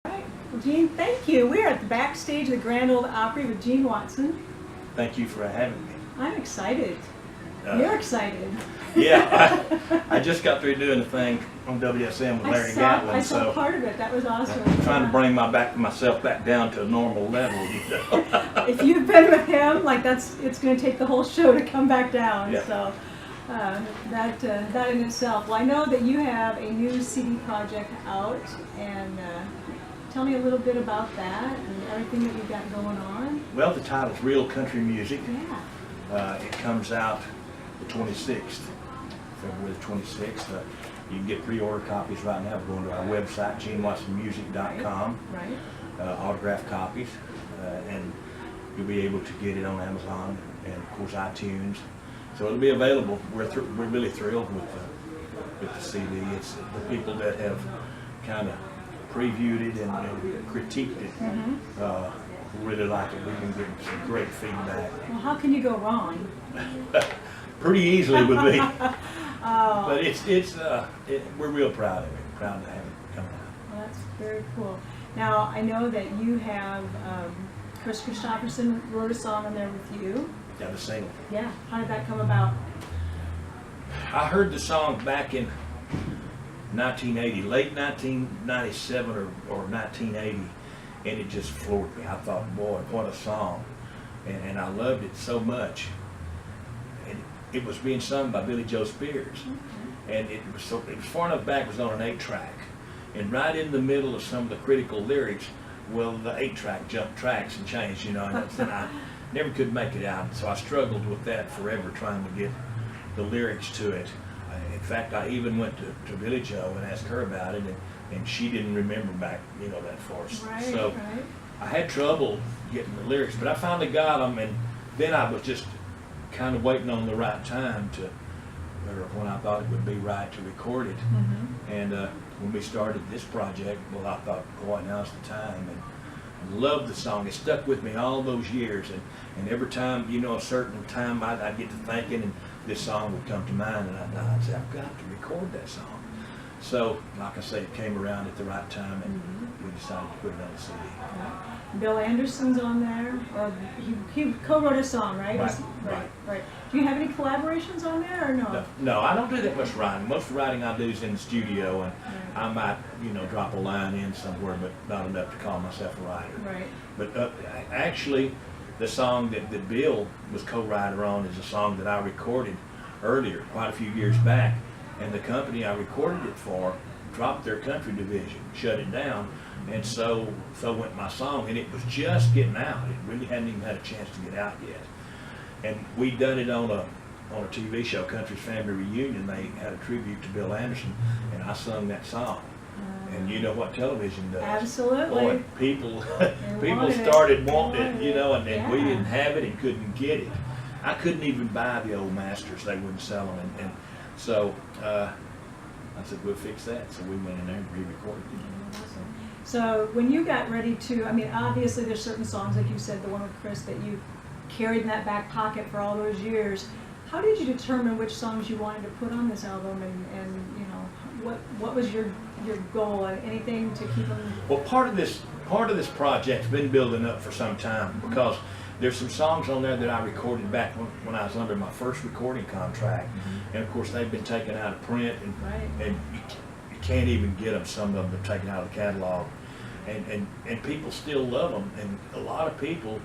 Right. Well, Gene, thank you. We're at the backstage of the Grand Ole Opry with Gene Watson. Thank you for having me. I'm excited. You're excited. Yeah, I just got through doing the thing on WSM with Larry Gatlin. I saw part of it. That was awesome. I'm trying to bring myself back down to a normal level, If you've been with him, like it's going to take the whole show to come back down. Yeah. So that in itself. Well, I know that you have a new CD project out, and tell me a little bit about that and everything that you've got going on. Well, the title's Real.Country.Music. Yeah. It comes out the 26th, February the 26th. You can get pre-order copies right now going to our website, genewatsonmusic.com. Right. Autographed copies, and you'll be able to get it on Amazon and of course iTunes. So it'll be available. We're really thrilled with the CD. It's the people that have kind of previewed it and critiqued it. Really like it. We've been getting some great feedback. Well, how can you go wrong? Pretty easily with me. Oh. But we're real proud of it. Proud to have it come out. Well, that's very cool. Now, I know that you have Chris Christopherson wrote a song on there with you. Yeah, the single. Yeah. How did that come about? I heard the song back in 1980, late 1997 or 1980, and it just floored me. I thought, boy, what a song. And I loved it so much. And it was being sung by Billy Joe Spears. And it was far enough back, it was on an 8-track. And right in the middle of some of the critical lyrics, well, the 8-track jumped tracks and changed, and I never could make it out. So I struggled with that forever, trying to get the lyrics to it. In fact, I even went to Billy Joe and asked her about it, and she didn't remember back, that far. Right, so right. I had trouble getting the lyrics, but I finally got them, and then I was just kind of waiting on the right time or when I thought it would be right to record it. And when we started this project, well, I thought, boy, now's the time. And I loved the song. It stuck with me all those years. And every time, a certain time I'd get to thinking, and this song would come to mind, and I'd say, I've got to record that song. So, like I say, it came around at the right time, and we decided to put it on the CD. Bill Anderson's on there, or he co-wrote a song, right? Right. Do you have any collaborations on there, or no? No, I don't do that much writing. Most of the writing I do is in the studio, and I might, drop a line in somewhere, but not enough to call myself a writer. Right. But actually, the song that Bill was co-writer on is a song that I recorded earlier, quite a few years back, and the company I recorded it for dropped their country division, shut it down, and so went my song, and it was just getting out. It really hadn't even had a chance to get out yet. And we done it on a TV show, Country's Family Reunion. They had a tribute to Bill Anderson, and I sung that song. And you know what television does. Absolutely. Boy, people started wanting it, and we didn't have it and couldn't get it. I couldn't even buy the old masters. They wouldn't sell them. And so I said, we'll fix that. So we went in there and re-recorded it. Awesome. So when you got ready to, obviously there's certain songs, like you said, the one with Chris, that you carried in that back pocket for all those years. How did you determine which songs you wanted to put on this album, and what was your goal? Anything to keep them? Well, part of this project's been building up for some time, because there's some songs on there that I recorded back when I was under my first recording contract, and of course they've been taken out of print, and you can't even get them. Some of them are taken out of the catalog, and people still love them, and a lot of people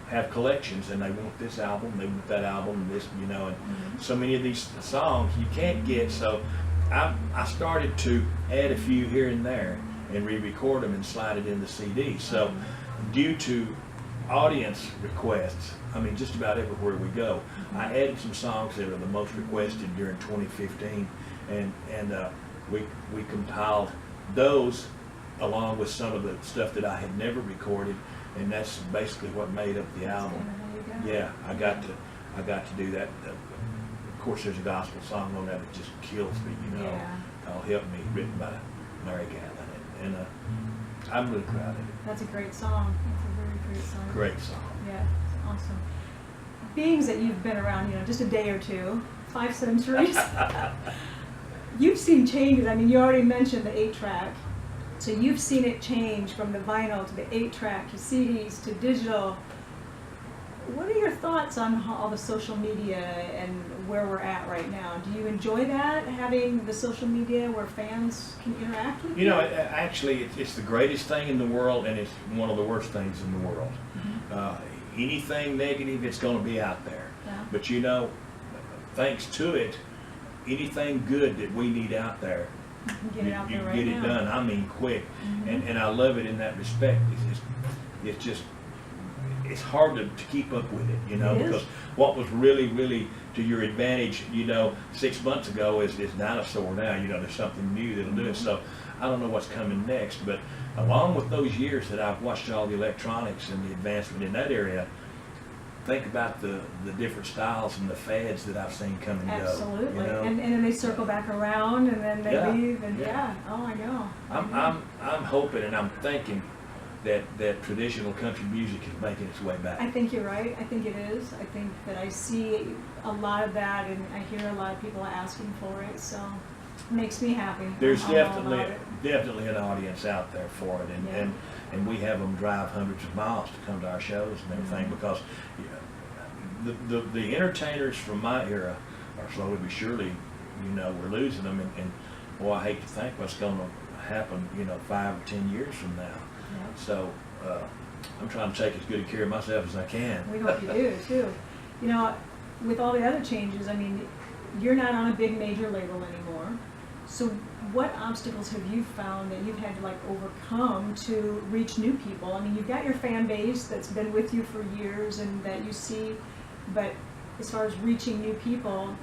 have collections, and they want this album, they want that album, and this, and so many of these songs you can't get. So I started to add a few here and there and re-record them and slide it in the CD. So due to audience requests, just about everywhere we go, I added some songs that are the most requested during 2015, and we compiled those along with some of the stuff that I had never recorded, and that's basically what made up the album. Yeah, I got to do that. Of course, there's a gospel song on there that just kills me, called "Help Me," written by Larry Gatlin, and I'm really proud of it. That's a great song. That's a very great song. Great song. Yeah, it's awesome. Being that you've been around, just a day or two, 5 centuries, you've seen changes. You already mentioned the 8-track. So you've seen it change from the vinyl to the 8-track to CDs to digital. What are your thoughts on all the social media and where we're at right now? Do you enjoy that, having the social media where fans can interact with you? You know, actually, it's the greatest thing in the world, and it's one of the worst things in the world. Anything negative, it's going to be out there. Yeah. But you know, thanks to it, anything good that we need out there, Get it out there right get it now. done. I mean, quick. And I love it in that respect. It's just it's hard to keep up with it, you know, It is. because what was really to your advantage, you know, 6 months ago is dinosaur now. You know, there's something new that'll do it. So I don't know what's coming next, but along with those years that I've watched all the electronics and the advancement in that area, think about the different styles and the fads that I've seen come and go. Absolutely. You know? And then they circle back around and then they Yeah. leave and Yeah. oh, I know. I'm hoping and I'm thinking that traditional country music is making its way back. I think you're right. I think it is. I think that I see a lot of that, and I hear a lot of people asking for it. So it makes me happy. There's I'm all about it. definitely an audience out there for it, Yeah. and we have them drive hundreds of miles to come to our shows and everything because the entertainers from my era are slowly but surely, you know, we're losing them, and boy, I hate to think what's going to happen, you know, 5 or 10 years from now. Yep. So I'm trying to take as good a care of myself as I can. We hope you do too. You know, with all the other changes, I mean, you're not on a big major label anymore. So what obstacles have you found that you've had to like overcome to reach new people? I mean, you've got your fan base that's been with you for years and that you see, but as far as reaching new people,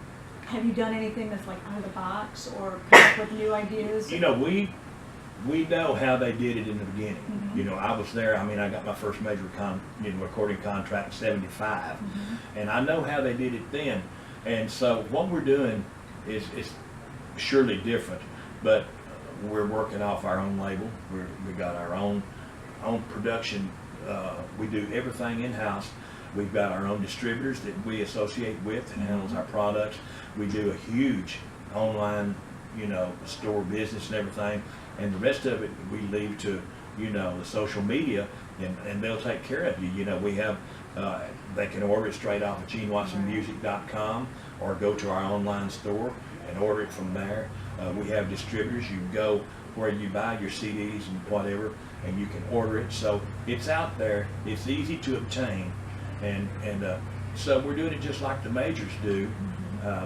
have you done anything that's like out of the box or come up with new ideas? You know, we know how they did it in the beginning. Mhm. You know, I was there. I mean, I got my first major recording contract in '75, and I know how they did it then. And so what we're doing is surely different, but we're working off our own label. We got our own production. We do everything in house. We've got our own distributors that we associate with and handles our products. We do a huge online, you know, store business and everything, and the rest of it we leave to, you know, the social media, and they'll take care of you. You know, we have they can order it straight off of GeneWatsonMusic.com or go to our online store and order it from there. We have distributors. You can go where you buy your CDs and whatever, and you can order it. So it's out there. It's easy to obtain, and so we're doing it just like the majors do.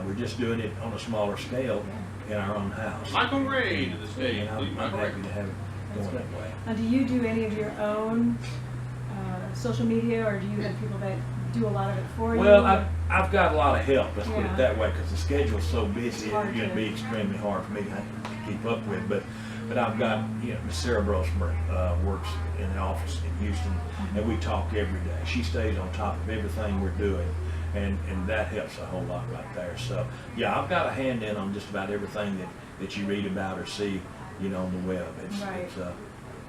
We're just doing it on a smaller scale in our own house. Michael Ray to the stage. And Please, I'm Michael Ray. happy to have it That's going good. that way. Now, do you do any of your own social media, or do you have people that do a lot of it for you? Well, I've got a lot of help, let's put Yeah. it that way, because the schedule's so busy, It's hard it'd to- be extremely hard for me to keep up with. But I've got, you know, Miss Sarah Brosmer works in the office in Houston, and we talk every day. She stays on top of everything we're doing, and that helps a whole lot right there. So, yeah, I've got a hand in on just about everything that you read about or see, you know, on the web. Right.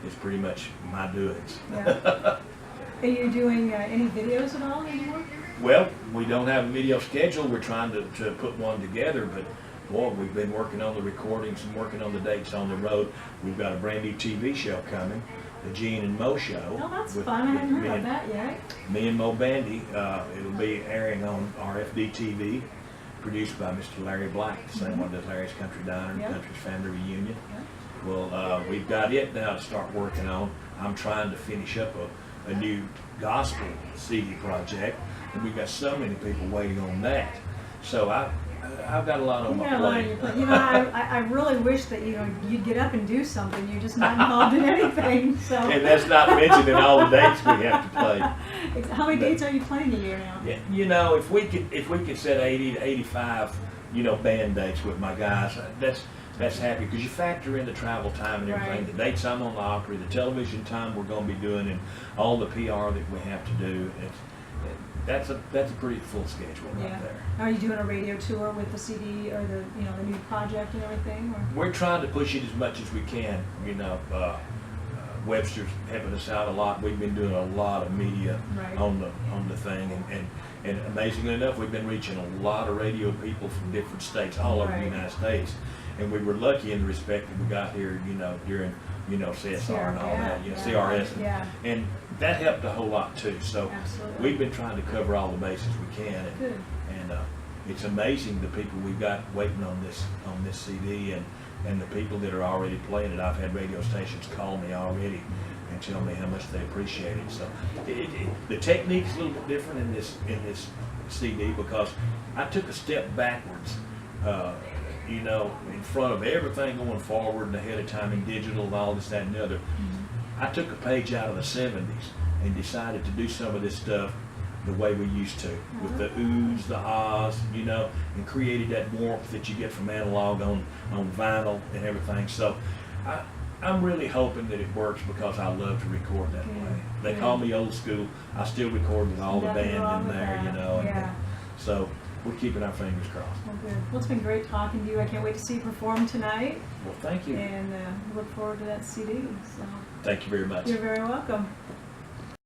It's pretty much my doings. Yeah. Are you doing any videos at all anymore? Well, we don't have a video schedule. We're trying to put one together, but boy, we've been working on the recordings and working on the dates on the road. We've got a brand new TV show coming, the Gene and Mo Show. Oh, that's with- fun. I with hadn't heard me of and- that yet. Me and Mo Bandy. It'll be airing on RFD TV, produced by Mr. Larry Black, the same one that does Larry's Country Diner and Yep. Country's Family Reunion. Yep. Well, we've got it now to start working on. I'm trying to finish up a new gospel CD project, and we've got so many people waiting on that. So I've got a lot on You my got a lot on plate. your plate. You know, I really wish that, you know, you'd get up and do something. You're just not involved in anything. So. And that's not mentioning all the dates we have to play. How many dates are you playing a year now? Yeah, you know, if we could set 80 to 85, you know, band dates with my guys, that's happy, because you factor in the travel time and everything, Right. the dates I'm on the Opry, the television time we're going to be doing, and all the PR that we have to do. That's a pretty full schedule right Yeah. there. Are you doing a radio tour with the CD or the new project and everything? Or? We're trying to push it as much as we can. You know, Webster's helping us out a lot. We've been doing a lot of media Right. on the thing, and amazingly enough, we've been reaching a lot of radio people from different states all over the Right. United States. and we were lucky in the respect that we got here, you know, during, you know, CSR and all that, you know, CRS, and that helped a whole lot too. So Absolutely. we've been trying to cover all the bases we can, and Good. it's amazing the people we've got waiting on this CD, and the people that are already playing it. I've had radio stations call me already and tell me how much they appreciate it. So the technique's a little bit different in this CD, because I took a step backwards, you know, in front of everything going forward and ahead of time in digital and all this, that, and the other. I took a page out of the 70s and decided to do some of this stuff the way we used to, with the oohs, the ahs, you know, and created that warmth that you get from analog on vinyl and everything. So I'm really hoping that it works, because I love to record that way. They call me old school. I still record with all the band in there, you know. And so we're keeping our fingers crossed. Well, good. Well, it's been great talking to you. I can't wait to see you perform tonight. Well, thank you. And look forward to that CD. So Thank you very much. you're very welcome.